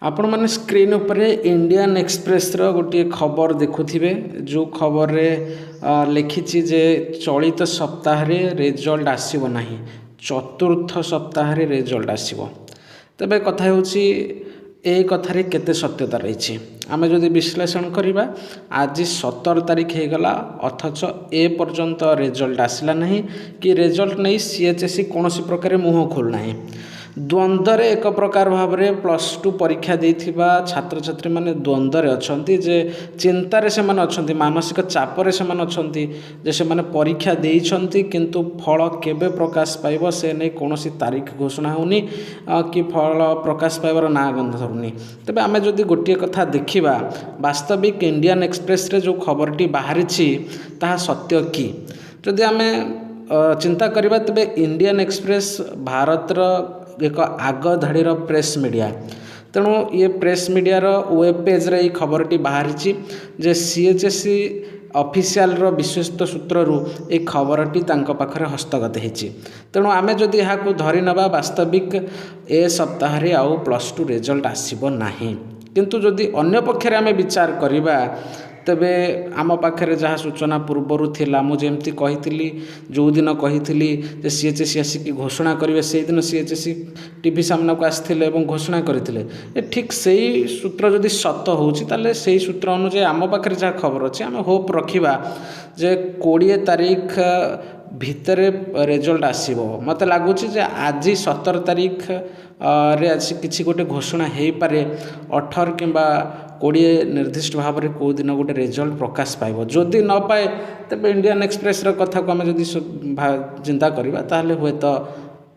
आपण मैंने स्क्रीन उपरे इंडियन एक्सप्रेस रो गोटे खबर देखुथिबे जो खबर रे लिखिछि जे चलित सप्ताह रे रिजल्ट आसीबो नाही, चतुर्थ सप्ताह रे रिजल्ट आसीबो। तबे कथा होछि ए कथारे केते सत्यता रही आमे जदि विश्लेषण करिबा आज 17 तारिख हो गला अथच ए पर्यंत रिजल्ट आसला नहीं कि रिजल्ट नहीं सीएचएससी कौन प्रकार मुह खोल नहीं। द्वंद्व एक प्रकार भाव में +2 परीक्षा देथिबा छात्र छात्री माने द्वंद्व अच्छी जे चिंतार से अच्छा मानसिक चापर से अच्छी जे से माने परीक्षा देइछंती किंतु फल केबे प्रकाश पाइब से नहीं कौन तारीख घोषणा होनी कि फल प्रकाश पाइबार ना गंध धरुनी। तेबे आमे जदि गोटे कथा देखिबा वास्तविक इंडियन एक्सप्रेस रे जो खबरटी बाहरी ताहा सत्य कि जदि आमे चिंता करिबा तेबे इंडियन एक्सप्रेस भारतर एक आग धाड़ीर प्रेस मीडिया तेणु ये प्रेस मीडिया वेब पेज रे खबरटी बाहरी जे सीएचएससी ऑफिशियल विश्वस्त सूत्रु ये खबरटी पाखरे हस्तगत होती। तेणु आमे जदि यहाँ धरी नवा वास्तविक ए सप्ताह रे आउ +2 रिजल्ट आसीबो नाही, किंतु जदि अन्य पक्षरे आमे विचार करिबा तेबे आम पाखे जहाँ सूचना पूर्वर थिला मुझे कही जो दिन कही सीएचएससी आसिक घोषणा करेंगे से दिन सीएचएससी टीवी सामना को आसते घोषणा करते ठीक से ही सूत्र जदि सत होता से सूत्र अनुसार आम पाखे जहाँ खबर अच्छे आम होप रखा जे 20 तारीख भितर रिजल्ट आसीबो। मत लगुच आज 17 तारीख रे आज किसी गोटे घोषणा हो पारे 18 किंबा 20 निर्दिष्ट भाव में कौ दिन गोटे रिजल्ट प्रकाश पाइब। जदि न पाए तेरे इंडियन एक्सप्रेस कथा को आम जदि चिंता करवा ताहले हुए तो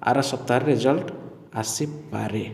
आर सप्ताह रिजल्ट आसी पारे।